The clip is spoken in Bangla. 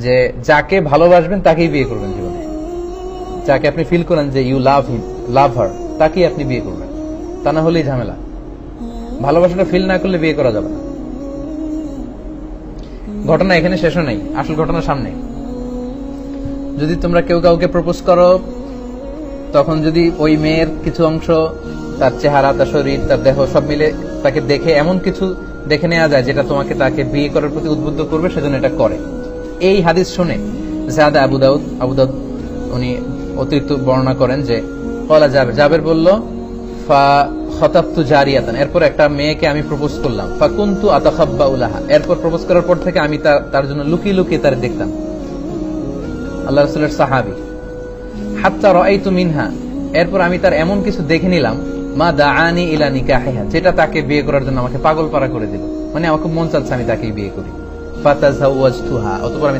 যে যাকে ভালোবাসবেন তাকেই বিয়ে করবেন জীবনে, যাকে আপনি ফিল করেন যে ইউ লাভ হিম, লাভ হার, তাকেই আপনি বিয়ে করবেন, তা না হলেই ঝামেলা। ভালোবাসাটা ফিল না করলে বিয়ে করা যাবে না। ঘটনা এখানে শেষও নাই, আসল ঘটনা সামনে। যদি তোমরা কেউ কাউকে প্রপোজ করো, তখন যদি ওই মেয়ের কিছু অংশ, তার চেহারা, তার শরীর, তার দেহ সব মিলে তাকে দেখে এমন কিছু দেখে নেওয়া যায় যেটা তোমাকে তাকে বিয়ে করার প্রতি উদ্বুদ্ধ করবে, সেজন্য এটা করে। এই হাদিস শুনে জাদা আবু দাউদ উনি অতিরিক্ত বর্ণনা করেন যে কলা জাবের বলল ফা খতাবতু জারিয়াতান, এরপর একটা মেয়েকে আমি প্রপোজ করলাম, ফাকুনতু আতাখাব্বাউ লাহা, এরপর প্রপোজ করার পর থেকে আমি তার জন্য লুকিয়ে লুকিয়ে তার দেখতাম। আল্লাহ রাসূলের সাহাবী। হাত্তা রাআইতু মিনহা, এরপর আমি তার এমন কিছু দেখে নিলাম, মা দাআনি ইলা নিকাহিহা, যেটা তাকে বিয়ে করার জন্য আমাকে পাগল পারা করে দিল, মানে আমার খুব মন চাচ্ছে আমি তাকেই বিয়ে করি। ফাতাযাওয়াজতুহা, অতঃপর আমি